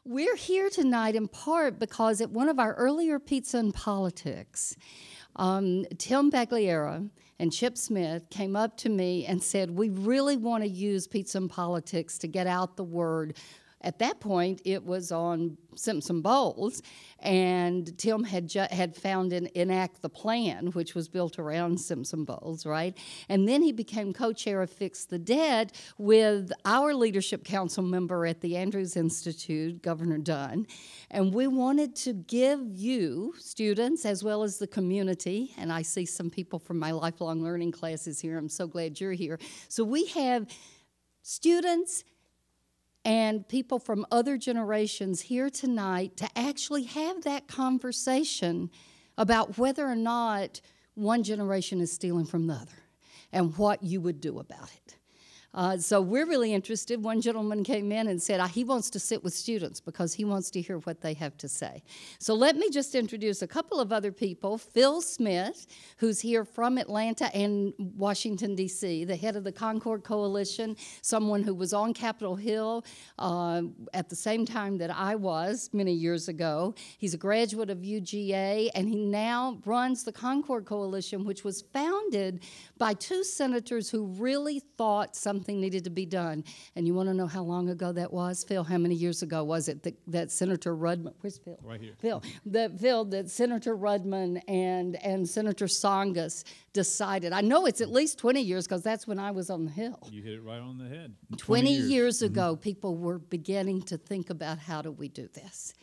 We're here tonight in part because at one of our earlier Pizza and Politics, Tim Bagliera and Chip Smith came up to me and said, we really want to use Pizza and Politics to get out the word. At that point, it was on Simpson Bowles, and Tim had found Enact the Plan, which was built around Simpson Bowles, right? And then he became co-chair of Fix the Dead with our leadership council member at the Andrews Institute, Governor Dunn. And we wanted to give you, students, as well as the community, and I see some people from my lifelong learning classes here. I'm so glad you're here. So we have students and people from other generations here tonight to actually have that conversation about whether or not one generation is stealing from the other and what you would do about it. So we're really interested. One gentleman came in and said he wants to sit with students because he wants to hear what they have to say. So let me just introduce a couple of other people. Phil Smith, who's here from Atlanta and Washington, D.C., the head of the Concord Coalition, someone who was on Capitol Hill at the same time that I was many years ago. He's a graduate of UGA, and he now runs the Concord Coalition, which was founded by two senators who really thought something needed to be done. And you want to know how long ago that was, Phil? How many years ago was it that Senator Rudman, where's Phil? Right here. Phil, that Senator Rudman and Senator Tsongas decided. I know it's at least 20 years because that's when I was on the Hill. You hit it right on the head. 20 years ago, people were beginning to think about how do we do this.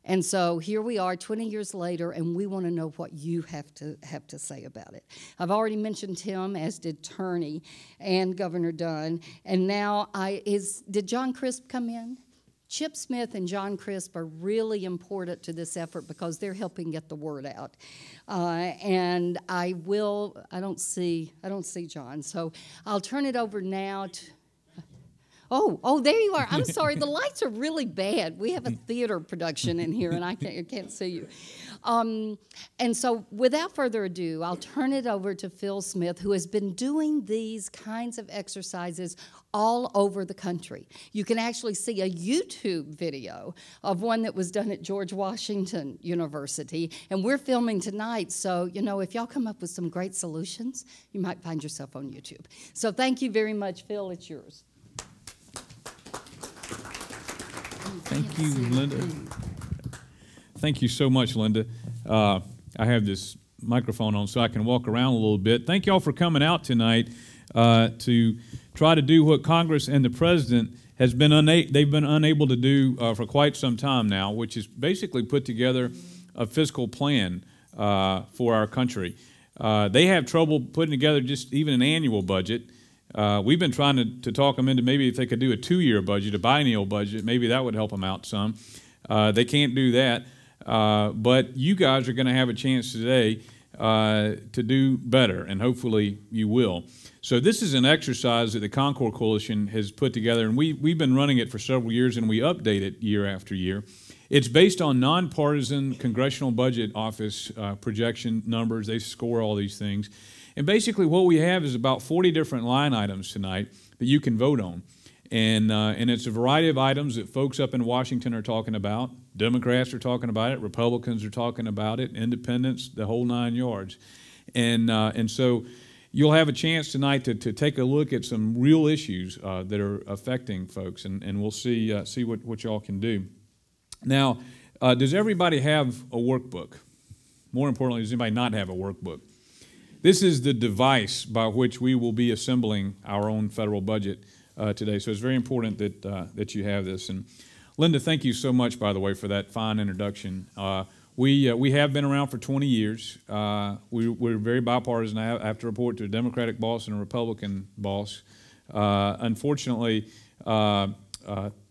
And so here we are 20 years later, and we want to know what you have to say about it. I've already mentioned Tim, as did Turney and Governor Dunn. And now, did John Crisp come in? Chip Smith and John Crisp are really important to this effort because they're helping get the word out. And I don't see John. So I'll turn it over now to... Oh, there you are. I'm sorry. The lights are really bad. We have a theater production in here, and I can't see you. And so without further ado, I'll turn it over to Phil Smith, who has been doing these kinds of exercises all over the country. You can actually see a YouTube video of one that was done at George Washington University, and we're filming tonight. So, you know, if y'all come up with some great solutions, you might find yourself on YouTube. So thank you very much, Phil. It's yours. Thank you, Linda. Thank you so much, Linda. I have this microphone on so I can walk around a little bit. Thank you all for coming out tonight to try to do what Congress and the President has been unable to do for quite some time now, which is basically put together a fiscal plan for our country. They have trouble putting together just even an annual budget. We've been trying to talk them into maybe if they could do a 2-year budget, a biennial budget, maybe that would help them out some. They can't do that. But you guys are going to have a chance today to do better, and hopefully you will. So this is an exercise that the Concord Coalition has put together, and we've been running it for several years, and we update it year after year. It's based on nonpartisan Congressional Budget Office projection numbers. They score all these things. And basically what we have is about 40 different line items tonight that you can vote on. And it's a variety of items that folks up in Washington are talking about. Democrats are talking about it. Republicans are talking about it. Independents, the whole 9 yards. And so you'll have a chance tonight to take a look at some real issues that are affecting folks. And we'll see what y'all can do. Now, does everybody have a workbook? More importantly, does anybody not have a workbook? This is the device by which we will be assembling our own federal budget today. So it's very important that you have this. And Linda, thank you so much, by the way, for that fine introduction. We have been around for 20 years. We're very bipartisan. I have to report to a Democratic boss and a Republican boss. Unfortunately, Paul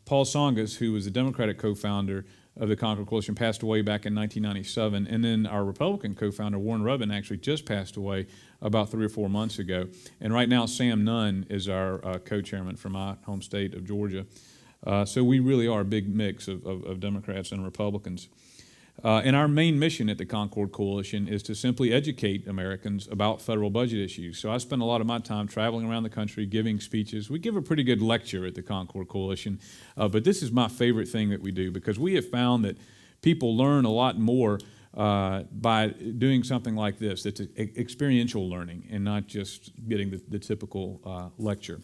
Tsongas, who was the Democratic co-founder of the Concord Coalition, passed away back in 1997, and then our Republican co-founder, Warren Rubin, actually just passed away about 3 or 4 months ago. And right now, Sam Nunn is our co-chairman from my home state of Georgia. So we really are a big mix of Democrats and Republicans. And our main mission at the Concord Coalition is to simply educate Americans about federal budget issues. So I spend a lot of my time traveling around the country giving speeches. We give a pretty good lecture at the Concord Coalition, but this is my favorite thing that we do because we have found that people learn a lot more by doing something like this. It's experiential learning and not just getting the typical lecture.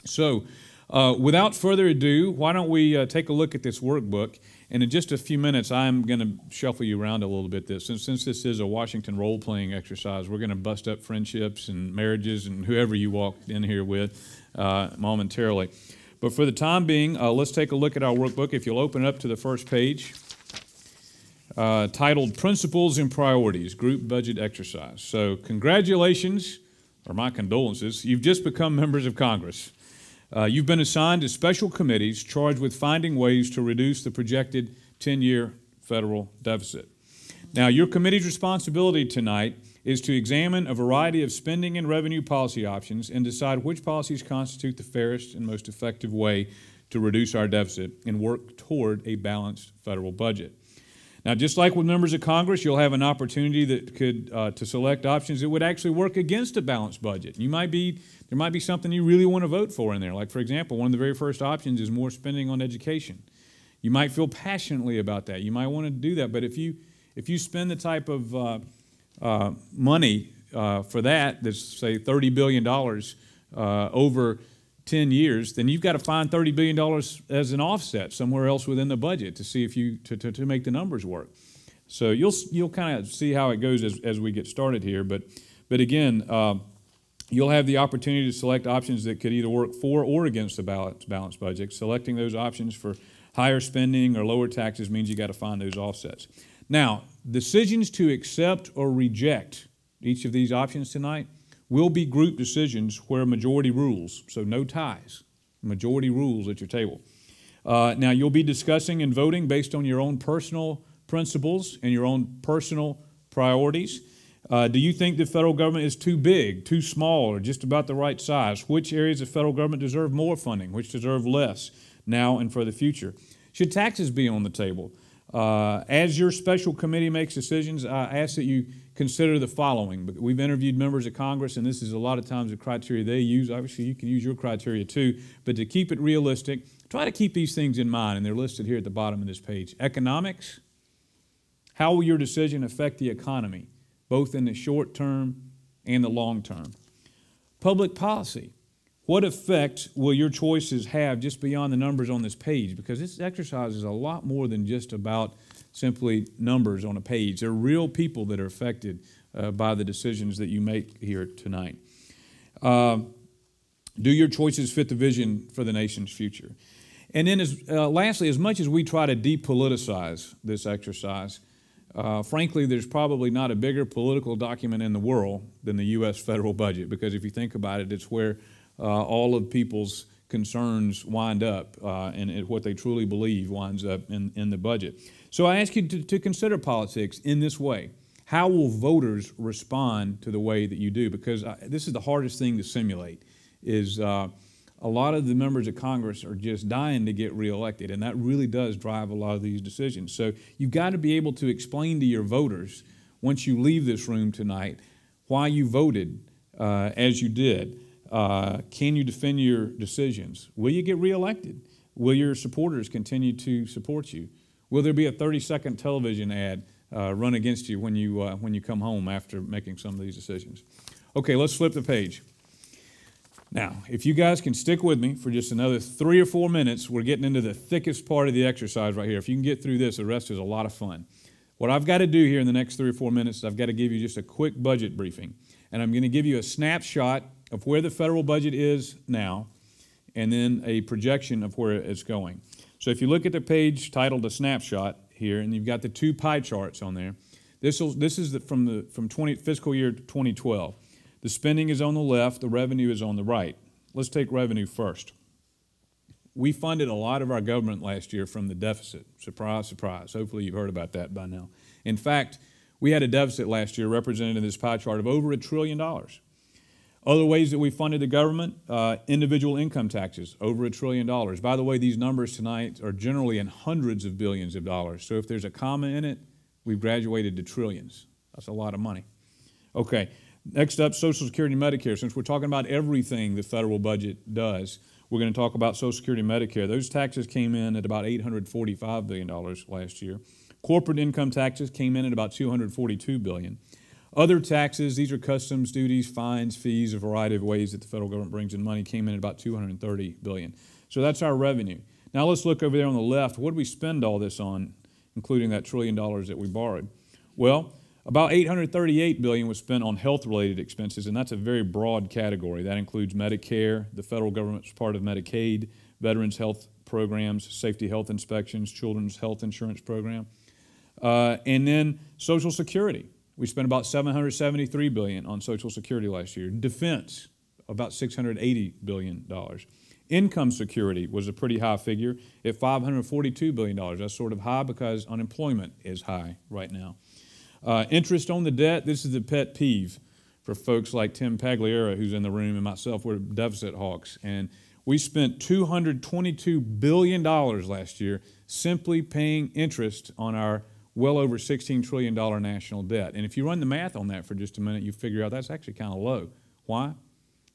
So without further ado, why don't we take a look at this workbook? And in just a few minutes, I'm going to shuffle you around a little bit. Since this is a Washington role-playing exercise, we're going to bust up friendships and marriages and whoever you walked in here with momentarily. But for the time being, let's take a look at our workbook. If you'll open it up to the first page, titled Principles and Priorities, Group Budget Exercise. So congratulations, or my condolences, you've just become members of Congress. You've been assigned to special committees charged with finding ways to reduce the projected 10-year federal deficit. Now, your committee's responsibility tonight is to examine a variety of spending and revenue policy options and decide which policies constitute the fairest and most effective way to reduce our deficit and work toward a balanced federal budget. Now, just like with members of Congress, you'll have an opportunity that could to select options that would actually work against a balanced budget. There might be something you really want to vote for in there. Like, for example, one of the very first options is more spending on education. You might feel passionately about that. You might want to do that. But if you spend the type of money for that's, say, $30 billion over 10 years, then you've got to find $30 billion as an offset somewhere else within the budget to see if to make the numbers work. So you'll kind of see how it goes as we get started here. But again, you'll have the opportunity to select options that could either work for or against the balanced budget. Selecting those options for higher spending or lower taxes means you got to find those offsets. Now, decisions to accept or reject each of these options tonight will be group decisions where majority rules, so no ties, majority rules at your table. Now, you'll be discussing and voting based on your own personal principles and your own personal priorities. Do you think the federal government is too big, too small, or just about the right size? Which areas of federal government deserve more funding? Which deserve less now and for the future? Should taxes be on the table? As your special committee makes decisions, I ask that you consider the following. We've interviewed members of Congress, and this is a lot of times the criteria they use. Obviously, you can use your criteria too, but to keep it realistic, try to keep these things in mind, and they're listed here at the bottom of this page. Economics, how will your decision affect the economy, both in the short term and the long term? Public policy, what effect will your choices have just beyond the numbers on this page? Because this exercise is a lot more than just about simply numbers on a page. There are real people that are affected by the decisions that you make here tonight. Do your choices fit the vision for the nation's future? And then lastly, as much as we try to depoliticize this exercise, frankly, there's probably not a bigger political document in the world than the U.S. federal budget, because if you think about it, it's where all of people's concerns wind up and what they truly believe winds up in the budget. So I ask you to consider politics in this way. How will voters respond to the way that you do? Because this is the hardest thing to simulate, is a lot of the members of Congress are just dying to get reelected, and that really does drive a lot of these decisions. So you've got to be able to explain to your voters, once you leave this room tonight, why you voted as you did. Can you defend your decisions? Will you get reelected? Will your supporters continue to support you? Will there be a 30-second television ad run against you when you come home after making some of these decisions? Okay, let's flip the page. Now, if you guys can stick with me for just another 3 or 4 minutes, we're getting into the thickest part of the exercise right here. If you can get through this, the rest is a lot of fun. What I've got to do here in the next 3 or 4 minutes is I've got to give you just a quick budget briefing. And I'm going to give you a snapshot of where the federal budget is now, and then a projection of where it's going. So if you look at the page titled A Snapshot here, and you've got the 2 pie charts on there, this is from fiscal year 2012. The spending is on the left, the revenue is on the right. Let's take revenue first. We funded a lot of our government last year from the deficit. Surprise, surprise. Hopefully you've heard about that by now. In fact, we had a deficit last year represented in this pie chart of over $1 trillion. Other ways that we funded the government, individual income taxes, over $1 trillion. By the way, these numbers tonight are generally in hundreds of billions of dollars. So if there's a comma in it, We've graduated to trillions. That's a lot of money. Okay, next up, Social Security and Medicare. Since we're talking about everything the federal budget does, we're going to talk about Social Security and Medicare. Those taxes came in at about $845 billion last year. Corporate income taxes came in at about $242 billion. Other taxes, these are customs duties, fines, fees, a variety of ways that the federal government brings in money, came in at about $230 billion. So that's our revenue. Now let's look over there on the left. What do we spend all this on, including that $1 trillion that we borrowed? Well, about $838 billion was spent on health-related expenses, and that's a very broad category. That includes Medicare, the federal government's part of Medicaid, veterans' health programs, safety health inspections, children's health insurance program, and then Social Security. We spent about $773 billion on Social Security last year. Defense, about $680 billion. Income security was a pretty high figure at $542 billion. That's sort of high because unemployment is high right now. Interest on the debt, this is the pet peeve for folks like Tim Pagliara, who's in the room, and myself. We're deficit hawks. And we spent $222 billion last year simply paying interest on our well over $16 trillion national debt. And if you run the math on that for just a minute, you figure out that's actually kind of low. Why?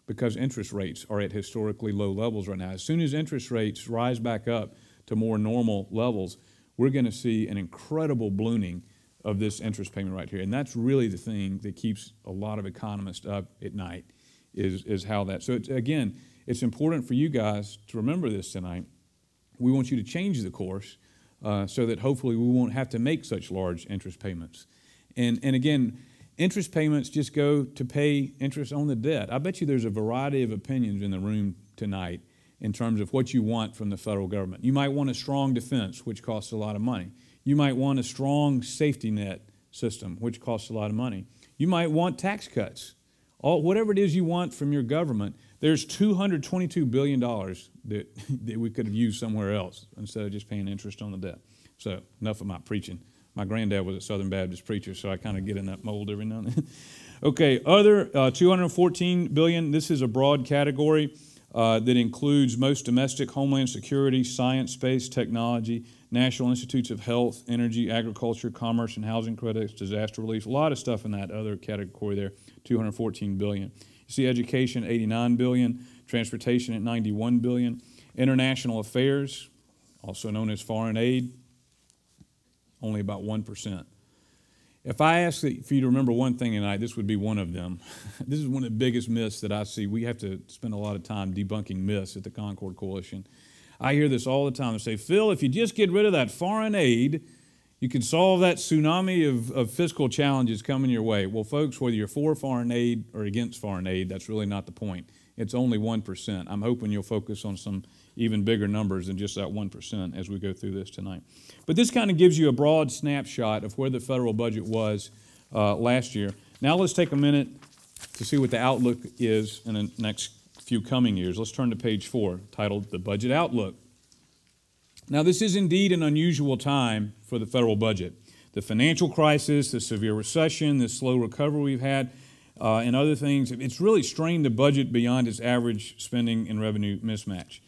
Because interest rates are at historically low levels right now. As soon as interest rates rise back up to more normal levels, we're going to see an incredible ballooning of this interest payment right here. And that's really the thing that keeps a lot of economists up at night is how that. So again, it's important for you guys to remember this tonight. We want you to change the course so that hopefully we won't have to make such large interest payments. And again, interest payments just go to pay interest on the debt. I bet you there's a variety of opinions in the room tonight in terms of what you want from the federal government. You might want a strong defense, which costs a lot of money. You might want a strong safety net system, which costs a lot of money. You might want tax cuts. Whatever it is you want from your government, there's $222 billion that we could have used somewhere else instead of just paying interest on the debt. So enough of my preaching. My granddad was a Southern Baptist preacher, so I kind of get in that mold every now and then. Okay, other $214 billion. This is a broad category that includes most domestic homeland security, science, space, technology, National Institutes of Health, energy, agriculture, commerce, and housing credits, disaster relief. A lot of stuff in that other category there, $214 billion. You see education, $89 billion, transportation at $91 billion, international affairs, also known as foreign aid, only about 1%. If I ask for you to remember one thing tonight, this would be one of them. This is one of the biggest myths that I see. We have to spend a lot of time debunking myths at the Concord Coalition. I hear this all the time. They say, Phil, if you just get rid of that foreign aid, you can solve that tsunami of fiscal challenges coming your way. Well, folks, whether you're for foreign aid or against foreign aid, that's really not the point. It's only 1%. I'm hoping you'll focus on some even bigger numbers than just that 1% as we go through this tonight. But this kind of gives you a broad snapshot of where the federal budget was last year. Now let's take a minute to see what the outlook is in the next few coming years. Let's turn to page 4, titled The Budget Outlook. Now, this is indeed an unusual time for the federal budget. The financial crisis, the severe recession, the slow recovery we've had, and other things, it's really strained the budget beyond its average spending and revenue mismatch.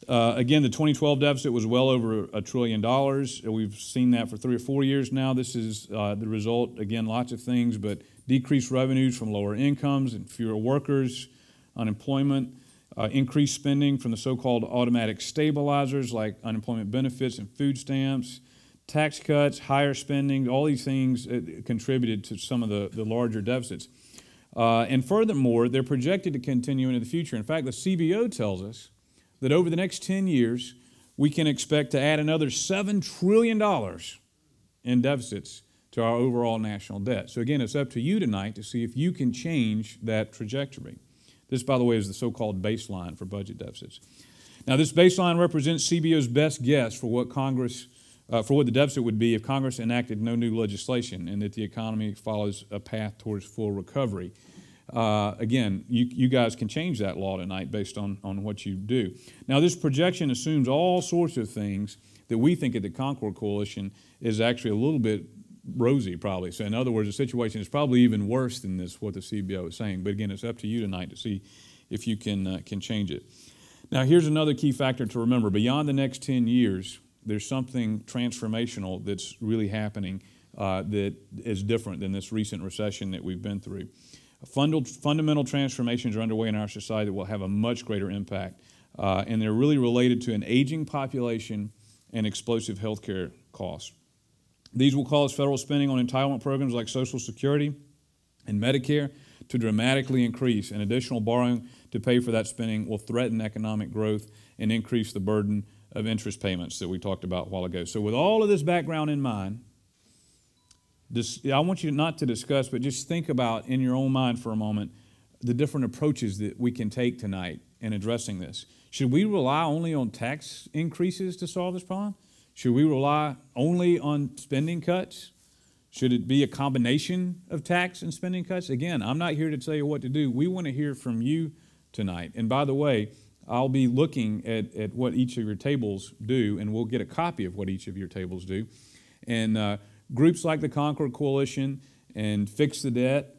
Again, the 2012 deficit was well over $1 trillion. We've seen that for 3 or 4 years now. This is the result, again, lots of things, but decreased revenues from lower incomes and fewer workers, unemployment, increased spending from the so-called automatic stabilizers like unemployment benefits and food stamps, tax cuts, higher spending, all these things contributed to some of the larger deficits. And furthermore, they're projected to continue into the future. In fact, the CBO tells us that over the next 10 years, we can expect to add another $7 trillion in deficits to our overall national debt. So again, it's up to you tonight to see if you can change that trajectory. This, by the way, is the so-called baseline for budget deficits. Now, this baseline represents CBO's best guess for what the deficit would be if Congress enacted no new legislation and that the economy follows a path towards full recovery. Again, you guys can change that law tonight based on what you do. Now, this projection assumes all sorts of things that we think at the Concord Coalition is actually a little bit rosy, probably. So in other words, the situation is probably even worse than what the CBO is saying. But again, it's up to you tonight to see if you can change it. Now, here's another key factor to remember. Beyond the next 10 years, there's something transformational that's really happening that is different than this recent recession that we've been through. Fundamental transformations are underway in our society that will have a much greater impact, and they're really related to an aging population and explosive healthcare costs. These will cause federal spending on entitlement programs like Social Security and Medicare to dramatically increase, and additional borrowing to pay for that spending will threaten economic growth and increase the burden of interest payments that we talked about a while ago. So with all of this background in mind, I want you not to discuss, but just think about in your own mind for a moment the different approaches that we can take tonight in addressing this. Should we rely only on tax increases to solve this problem? Should we rely only on spending cuts? Should it be a combination of tax and spending cuts? Again, I'm not here to tell you what to do. We want to hear from you tonight. And by the way, I'll be looking at what each of your tables do, and we'll get a copy of what each of your tables do. And groups like the Concord Coalition and Fix the Debt,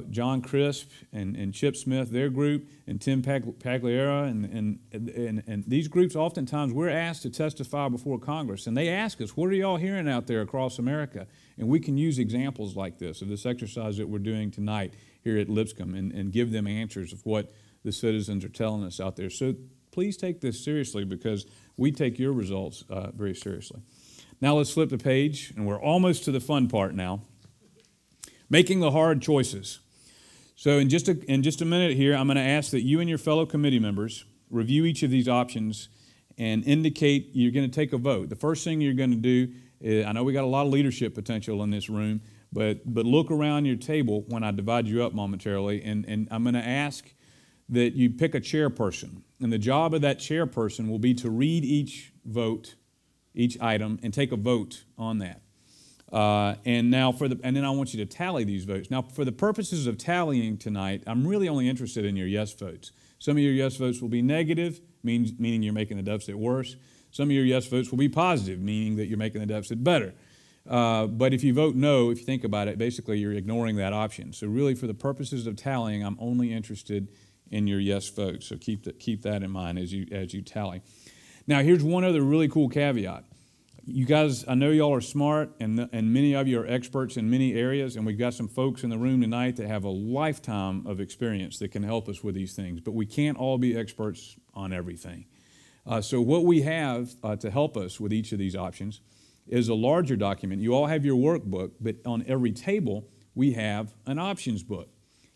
John Crisp and Chip Smith, their group, and Tim Pagliara, and these groups, oftentimes we're asked to testify before Congress, and they ask us, what are y'all hearing out there across America? And we can use examples like this, of this exercise that we're doing tonight here at Lipscomb, and give them answers of what the citizens are telling us out there. So please take this seriously, because we take your results very seriously. Now let's flip the page, and we're almost to the fun part now. Making the hard choices. So in just a minute here, I'm going to ask that you and your fellow committee members review each of these options and indicate you're going to take a vote. The first thing you're going to do is, I know we got a lot of leadership potential in this room, but look around your table when I divide you up momentarily, and I'm going to ask that you pick a chairperson. And the job of that chairperson will be to read each vote, each item, and take a vote on that. And then I want you to tally these votes. Now, for the purposes of tallying tonight, I'm really only interested in your yes votes. Some of your yes votes will be negative, meaning you're making the deficit worse. Some of your yes votes will be positive, meaning that you're making the deficit better. But if you vote no, if you think about it, basically you're ignoring that option. So really, for the purposes of tallying, I'm only interested in your yes votes. So keep that in mind as you tally. Now, here's one other really cool caveat. You guys, I know y'all are smart, and many of you are experts in many areas, and we've got some folks in the room tonight that have a lifetime of experience that can help us with these things, but we can't all be experts on everything. So what we have to help us with each of these options is a larger document. You all have your workbook, but on every table, we have an options book.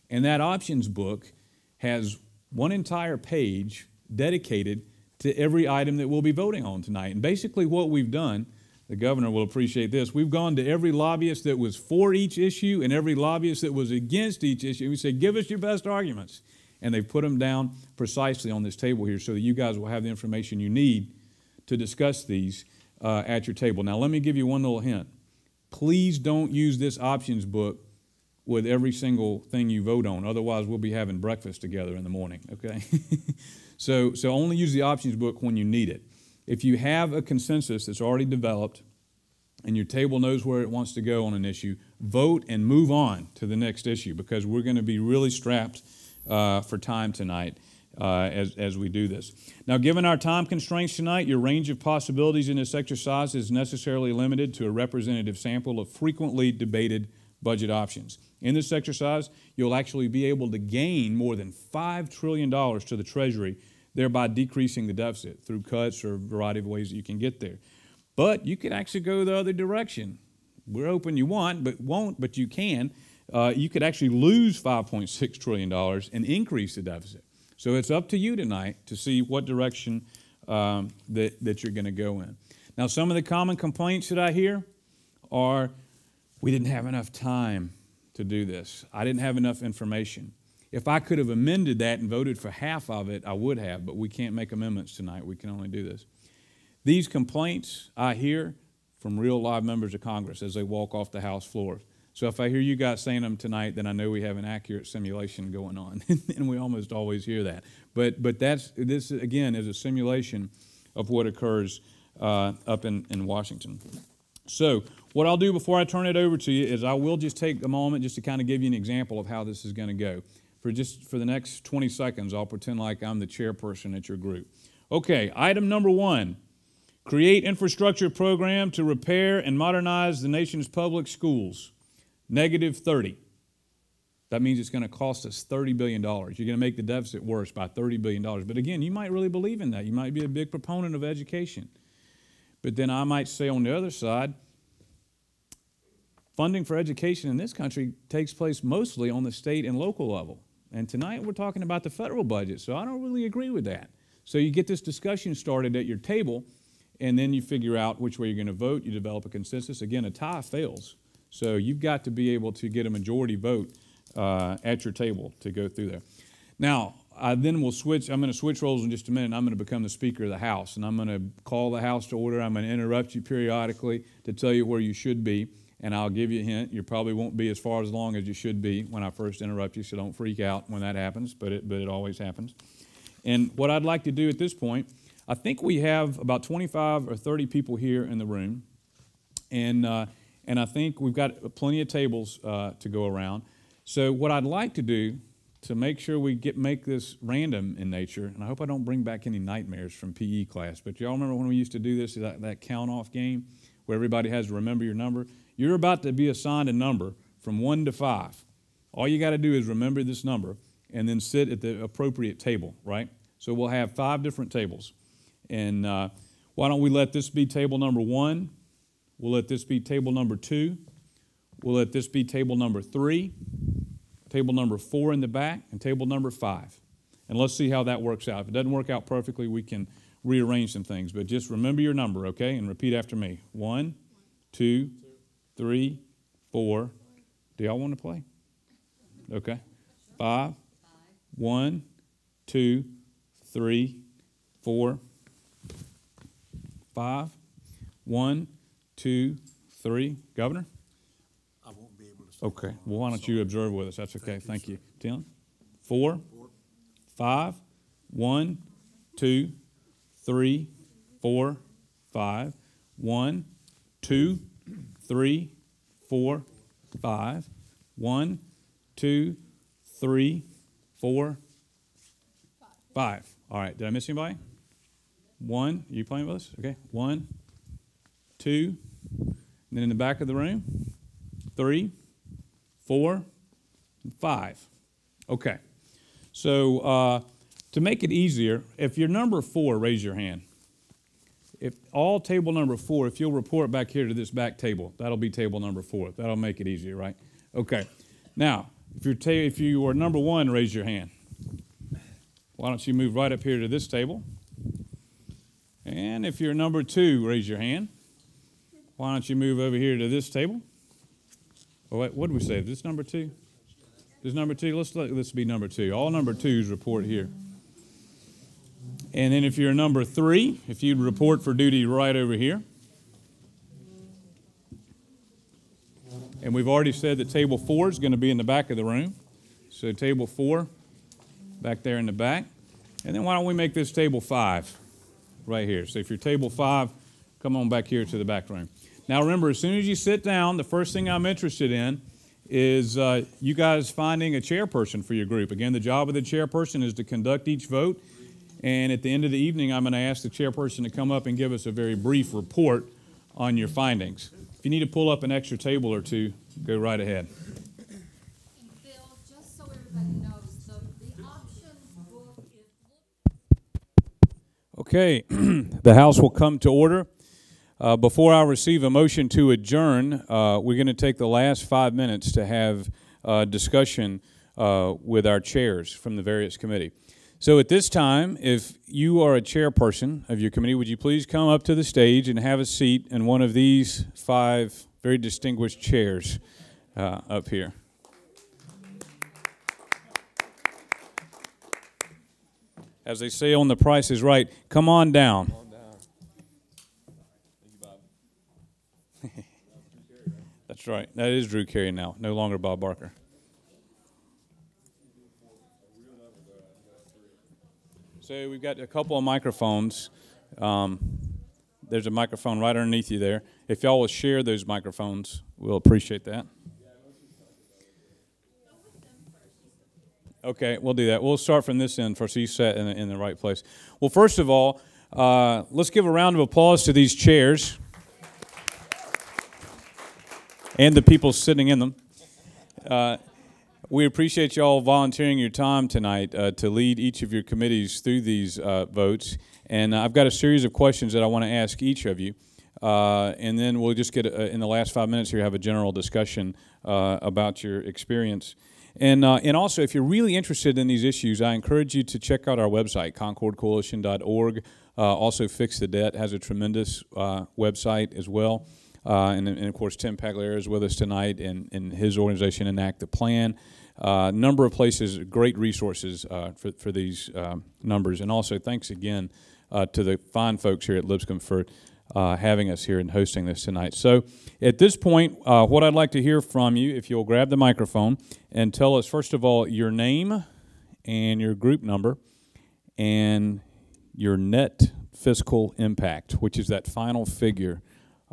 And that options book has one entire page dedicated to every item that we'll be voting on tonight. And basically what we've done, the governor will appreciate this, we've gone to every lobbyist that was for each issue and every lobbyist that was against each issue. We said, give us your best arguments. And they've put them down precisely on this table here so that you guys will have the information you need to discuss these at your table. Now, let me give you one little hint. Please don't use this options book with every single thing you vote on. Otherwise, we'll be having breakfast together in the morning, okay? So only use the options book when you need it. If you have a consensus that's already developed and your table knows where it wants to go on an issue, vote and move on to the next issue, because we're going to be really strapped for time tonight as we do this. Now, given our time constraints tonight, your range of possibilities in this exercise is necessarily limited to a representative sample of frequently debated budget options. In this exercise, you'll actually be able to gain more than $5 trillion to the Treasury, thereby decreasing the deficit through cuts or a variety of ways that you can get there. But you could actually go the other direction. We're hoping you won't, but you can. You could actually lose $5.6 trillion and increase the deficit. So it's up to you tonight to see what direction that you're going to go in. Now, some of the common complaints that I hear are, we didn't have enough time to do this. I didn't have enough information. If I could have amended that and voted for half of it, I would have, but we can't make amendments tonight. We can only do this. These complaints I hear from real live members of Congress as they walk off the House floor. So if I hear you guys saying them tonight, then I know we have an accurate simulation going on, and we almost always hear that. But this, again, is a simulation of what occurs up in Washington. So what I'll do before I turn it over to you is I will just take a moment just to kind of give you an example of how this is going to go. For the next 20 seconds, I'll pretend like I'm the chairperson at your group. Okay, item number 1, Create infrastructure program to repair and modernize the nation's public schools. -30. That means it's going to cost us $30 billion. You're going to make the deficit worse by $30 billion. But again, you might really believe in that. You might be a big proponent of education. But then I might say on the other side, funding for education in this country takes place mostly on the state and local level. And tonight we're talking about the federal budget, so I don't really agree with that. So you get this discussion started at your table, and then you figure out which way you're going to vote. You develop a consensus. Again, a tie fails. So you've got to be able to get a majority vote at your table to go through there. Now, then we'll switch. I'm going to switch roles in just a minute, and I'm going to become the Speaker of the House, and I'm going to call the House to order. I'm going to interrupt you periodically to tell you where you should be, and I'll give you a hint. You probably won't be as far as long as you should be when I first interrupt you, so don't freak out when that happens, but it always happens. And what I'd like to do at this point, I think we have about 25 or 30 people here in the room, and I think we've got plenty of tables to go around. So what I'd like to do to make sure we make this random in nature, and I hope I don't bring back any nightmares from PE class, but y'all remember when we used to do this, that count-off game where everybody has to remember your number? You're about to be assigned a number from 1 to 5. All you got to do is remember this number and then sit at the appropriate table, right? So we'll have 5 different tables. And why don't we let this be table number 1? We'll let this be table number 2. We'll let this be table number 3, table number 4 in the back, and table number 5. And let's see how that works out. If it doesn't work out perfectly, we can rearrange some things. But just remember your number, okay? And repeat after me. 1, 2, 3, 4. Do y'all want to play? Okay. 5. 1, 2, 3, 4. 5. 1, 2, 3. Governor? I won't be able to. Okay. Well, why don't you observe with us? That's okay. Thank you. 10. 4. 5. 1, 2, 3, 4, 5. 1, 2, 3, 4, 5. 1, 2, 3, 4, 5. All right. Did I miss anybody? 1. Are you playing with us? Okay. 1, 2. And then in the back of the room, 3, 4, and 5. Okay. So to make it easier, if you're number 4, raise your hand. If all table number 4, if you'll report back here to this back table, that'll be table number 4. That'll make it easier, right? Okay. Now, if you are number 1, raise your hand. Why don't you move right up here to this table? And if you're number 2, raise your hand. Why don't you move over here to this table? Oh, wait, what did we say? Is this number 2? This number 2? Let's let this be number 2. All number 2s report here. And then if you're number 3, if you'd report for duty right over here. And we've already said that table 4 is going to be in the back of the room. So table 4, back there in the back. And then why don't we make this table 5 right here? So if you're table 5, come on back here to the back room. Now remember, as soon as you sit down, the first thing I'm interested in is you guys finding a chairperson for your group. Again, the job of the chairperson is to conduct each vote. And at the end of the evening, I'm going to ask the chairperson to come up and give us a very brief report on your findings. If you need to pull up an extra table or two, go right ahead. And Bill, just so everybody knows, the options book is... Okay, the House will come to order. Before I receive a motion to adjourn, we're going to take the last 5 minutes to have discussion with our chairs from the various committee. So at this time, if you are a chairperson of your committee, would you please come up to the stage and have a seat in one of these 5 very distinguished chairs up here. As they say on The Price is Right, come on down. That's right. That is Drew Carey now, no longer Bob Barker. So we've got a couple of microphones. There's a microphone right underneath you there. If y'all will share those microphones, we'll appreciate that. Okay, we'll do that. We'll start from this end first, so you sat in the right place. Well, first of all, Let's give a round of applause to these chairs and the people sitting in them. We appreciate y'all volunteering your time tonight to lead each of your committees through these votes. And I've got a series of questions that I want to ask each of you. And then we'll just get, in the last 5 minutes here, have a general discussion about your experience. And also, if you're really interested in these issues, I encourage you to check out our website, concordcoalition.org. Also, Fix the Debt has a tremendous website as well. And of course, Tim Pagliara is with us tonight, and his organization, Enact the Plan. Number of places, great resources for these numbers. And also, thanks again to the fine folks here at Lipscomb for having us here and hosting this tonight. So at this point, what I'd like to hear from you, if you'll grab the microphone and tell us, first of all, your name and your group number and your net fiscal impact, which is that final figure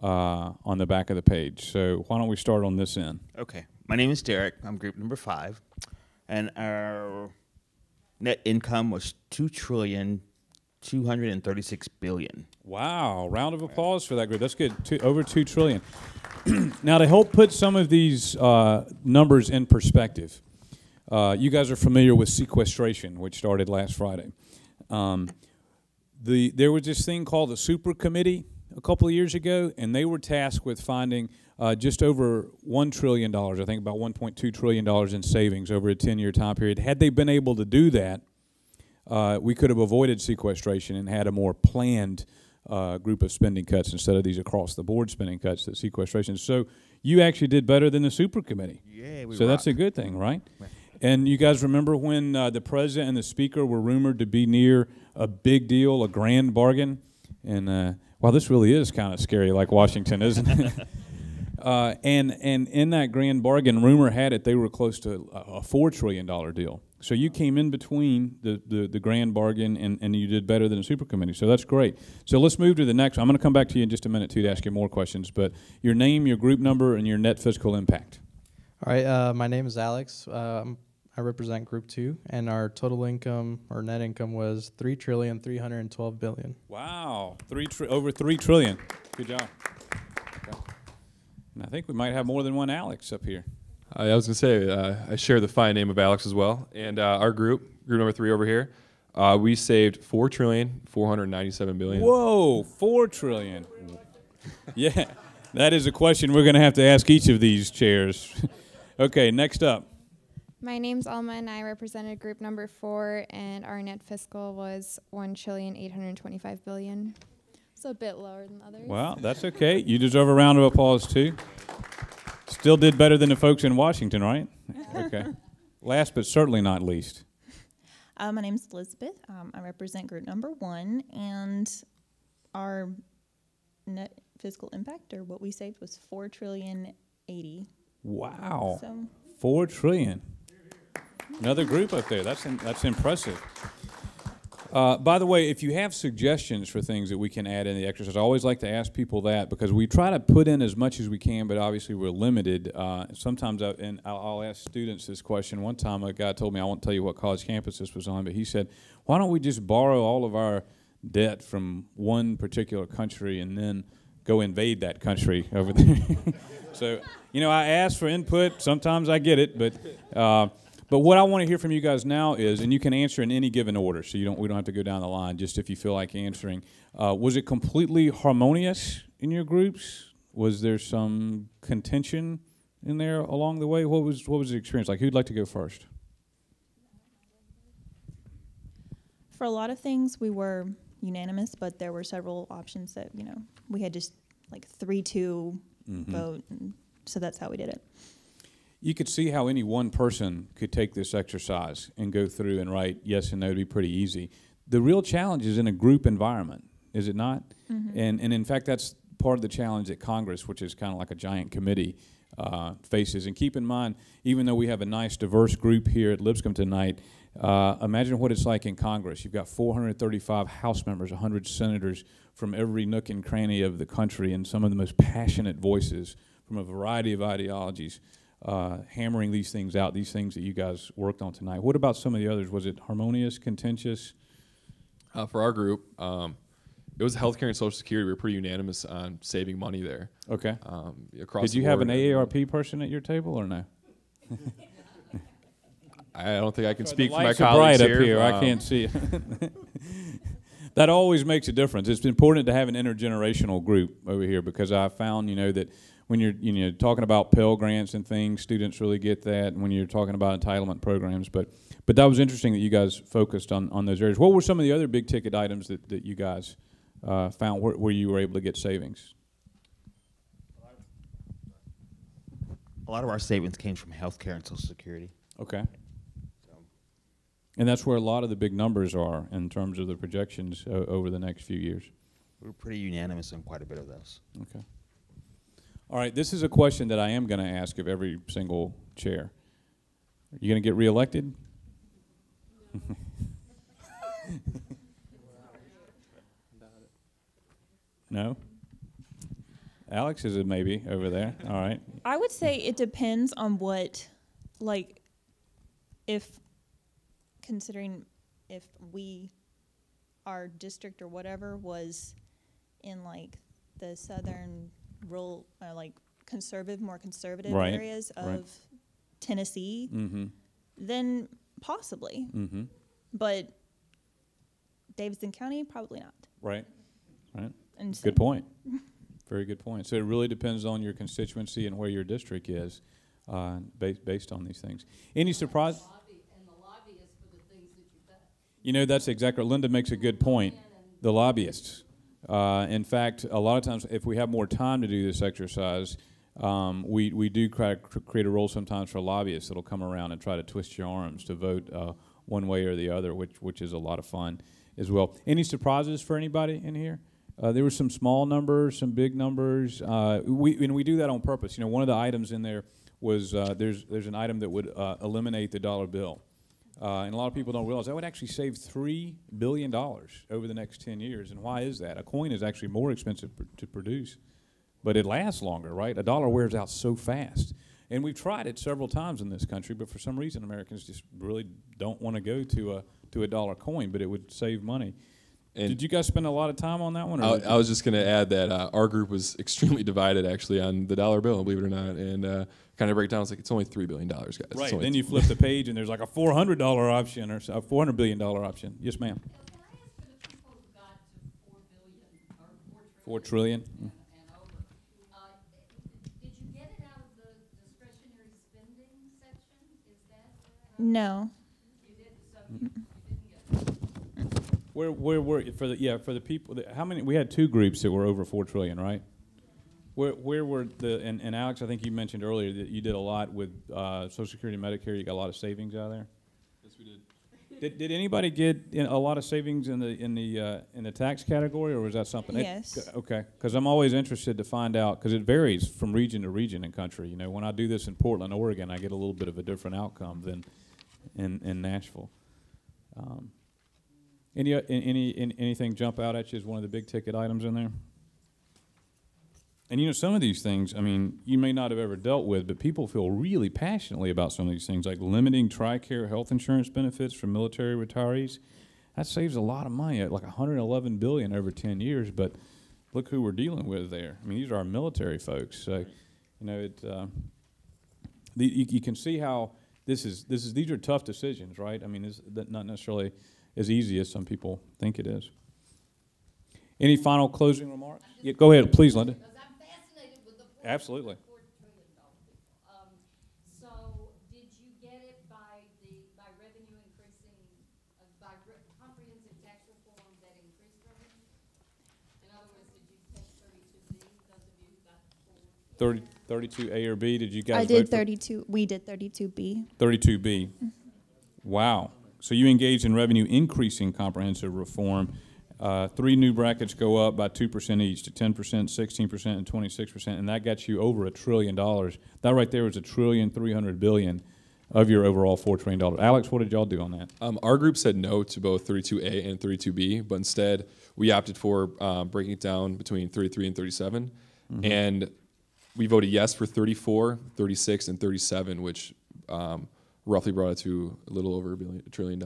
on the back of the page. So why don't we start on this end? Okay. My name is Derek. I'm group number 5. And our net income was $2.236 billion. Wow. Round of applause for that group. That's good. Over $2 trillion. Now, to help put some of these numbers in perspective, you guys are familiar with sequestration, which started last Friday. There was this thing called the Super Committee a couple of years ago, and they were tasked with finding just over $1 trillion, I think about $1.2 trillion in savings over a 10-year time period. Had they been able to do that, we could have avoided sequestration and had a more planned group of spending cuts instead of these across-the-board spending cuts, the sequestration. So you actually did better than the Super Committee. Yeah, so that's a good thing, right? And you guys remember when the President and the Speaker were rumored to be near a big deal, a grand bargain? And wow, this really is kind of scary, like Washington, isn't it? And in that grand bargain, rumor had it they were close to a $4 trillion deal. So you came in between the grand bargain, and you did better than the Super Committee. So that's great. So let's move to the next one. I'm going to come back to you in just a minute, too, to ask you more questions. But your name, your group number, and your net fiscal impact. All right. My name is Alex. I represent Group 2, and our total income, or net income, was $3.312 billion. Wow, over $3 trillion. Good job. Okay. And I think we might have more than one Alex up here. I was going to say, I share the fine name of Alex as well. And our group number 3 over here, we saved $4.497 billion. Whoa, $4 trillion. Yeah, that is a question we're going to have to ask each of these chairs. Okay, next up. My name's Alma, and I represented group number 4, and our net fiscal was $1.825 billion. So a bit lower than others. Well, that's okay. You deserve a round of applause, too. Still did better than the folks in Washington, right? Okay. Last but certainly not least. My name's Elizabeth. I represent group number 1, and our net fiscal impact, or what we saved, was $4.080 billion. Wow. So $4 trillion. Another group up there. That's impressive. By the way, if you have suggestions for things that we can add in the exercise, I always like to ask people that because we try to put in as much as we can, but obviously we're limited. Sometimes, I'll ask students this question. One time a guy told me, I won't tell you what college campus this was on, but he said, why don't we just borrow all of our debt from one particular country and then go invade that country over there? So, I ask for input. Sometimes I get it, but what I want to hear from you guys now is, and you can answer in any given order, so we don't have to go down the line, just if you feel like answering. Was it completely harmonious in your groups? Was there some contention in there along the way? What was the experience like? Who'd like to go first? for a lot of things, we were unanimous, but there were several options that, we had just like 3-2 vote, and so that's how we did it. You could see how any one person could take this exercise and go through and write yes and no. It'd be pretty easy. The real challenge is in a group environment, is it not? And in fact, that's part of the challenge that Congress, which is kind of like a giant committee, faces. And keep in mind, even though we have a nice, diverse group here at Lipscomb tonight, imagine what it's like in Congress. You've got 435 House members, 100 senators from every nook and cranny of the country, and some of the most passionate voices from a variety of ideologies, hammering these things out, these things that you guys worked on tonight. What about some of the others? Was it harmonious, contentious? For our group, it was healthcare and Social Security. We were pretty unanimous on saving money there. Okay. Across Did you the have an board. AARP person at your table or no? I don't think I can speak The for my lights are colleagues bright up here. I Um, can't see it. That always makes a difference. It's important to have an intergenerational group over here because I found, that when you're talking about Pell Grants and things, students really get that. And when you're talking about entitlement programs, but that was interesting that you guys focused on those areas. What were some of the other big ticket items that you guys found where you were able to get savings? A lot of our savings came from healthcare and Social Security. Okay. And that's where a lot of the big numbers are in terms of the projections over the next few years. We were pretty unanimous on quite a bit of those. Okay. All right, this is a question that I am going to ask of every single chair. Are you going to get reelected? No? Alex is a maybe over there. All right. I would say it depends on what, like, if considering if our district or whatever was in like the southern rural, like more conservative Right, areas of right. Tennessee, Mm-hmm. then possibly. Mm-hmm. But Davidson County, probably not. Right. Right. And so- Good point. Very good point. So it really depends on your constituency and where your district is, based on these things. Any surprise? And the lobbyists for the things that you say. That's exactly. Linda makes a good point. The lobbyists. In fact, a lot of times, if we have more time to do this exercise, we do create a role sometimes for lobbyists that'll come around and try to twist your arms to vote one way or the other, which is a lot of fun as well. Any surprises for anybody in here? There were some small numbers, some big numbers. We do that on purpose. One of the items in there was there's an item that would eliminate the dollar bill. And a lot of people don't realize that would actually save $3 billion over the next 10 years. And why is that? A coin is actually more expensive to produce, but it lasts longer, right? A dollar wears out so fast. And we've tried it several times in this country, but for some reason Americans just really don't want to go to a dollar coin, but it would save money. And did you guys spend a lot of time on that one? I was just going to add that our group was extremely divided, actually, on the dollar bill, believe it or not, and kind of break down. It's like, it's only $3 billion, guys. Right. Then you flip the page, and there's like a $400 option or a $400 billion option. Yes, ma'am. Can I ask for the people who got to 4 billion or 4 trillion. and over? Did you get it out of the discretionary spending section? Is that No. you did? So you didn't get it. Where were for the people? How many? We had two groups that were over 4 trillion, right? Where were and Alex? I think you mentioned earlier that you did a lot with Social Security and Medicare. You got a lot of savings out there. Yes, we did. Did anybody get a lot of savings in the tax category, or was that something? Yes. Okay, because I'm always interested to find out because it varies from region to region in country. When I do this in Portland, Oregon, I get a little bit of a different outcome than in Nashville. Anything jump out at you as one of the big ticket items in there? And some of these things, you may not have ever dealt with, but people feel really passionately about some of these things, like limiting TRICARE health insurance benefits for military retirees. That saves a lot of money, like $111 billion over 10 years. But look who we're dealing with there. These are our military folks. So, you can see how these are tough decisions, right? This is not necessarily as easy as some people think it is. Any final closing remarks? Yeah, go ahead, please, Linda. Because I'm fascinated with the Absolutely. $4 trillion bill. So did you get it by revenue increasing, by comprehensive tax reform that increased revenue? In other words, did you take 32B, those of you who got 32A or B, did you guys I did vote for 32. We did 32B. 32B. Wow. So you engaged in revenue increasing comprehensive reform. 3 new brackets go up by 2% each to 10%, 16%, and 26%, and that got you over $1 trillion. That right there was $1.3 trillion of your overall $4 trillion. Alex, what did y'all do on that? Our group said no to both 32A and 32B, but instead we opted for breaking it down between 33 and 37, and we voted yes for 34, 36, and 37, which roughly brought it to a little over $1 trillion.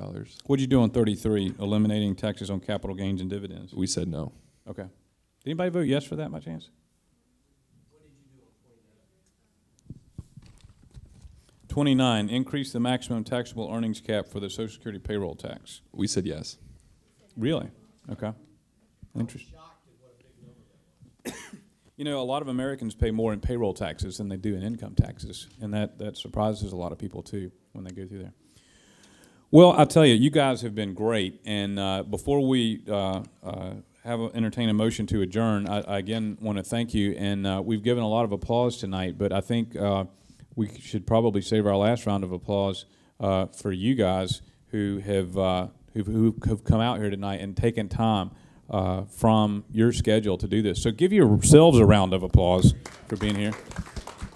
What did you do on 33, eliminating taxes on capital gains and dividends? We said no. Okay. Did anybody vote yes for that by chance? 29, increase the maximum taxable earnings cap for the Social Security payroll tax. We said yes. Really? Okay. Interesting. You know, a lot of Americans pay more in payroll taxes than they do in income taxes, and that surprises a lot of people too when they go through there. Well, I'll tell you, you guys have been great, and before we entertain a motion to adjourn, I again want to thank you, and we've given a lot of applause tonight, but I think we should probably save our last round of applause for you guys who have come out here tonight and taken time from your schedule to do this. So give yourselves a round of applause for being here.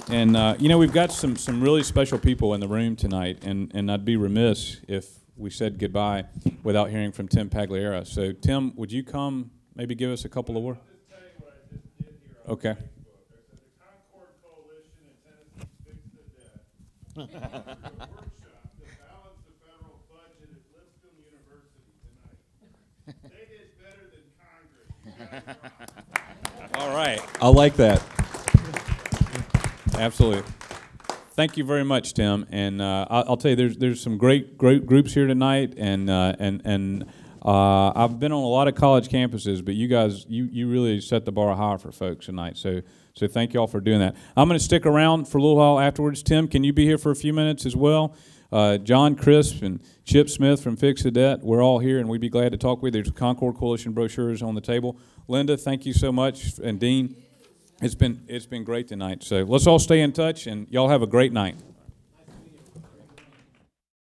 And, you know, we've got some really special people in the room tonight, and I'd be remiss if we said goodbye without hearing from Tim Pagliara. So, Tim, would you come maybe give us a couple of words? Okay. All right. I like that. Absolutely. Thank you very much, Tim. And I'll tell you, there's some great groups here tonight, and I've been on a lot of college campuses, but you guys, you really set the bar high for folks tonight. So thank you all for doing that. I'm going to stick around for a little while afterwards. Tim, can you be here for a few minutes as well? John Crisp and Chip Smith from Fix the Debt, we're all here, and we'd be glad to talk with you. There's Concord Coalition brochures on the table. Linda, thank you so much, and Dean, it's been great tonight. So let's all stay in touch, and y'all have a great night.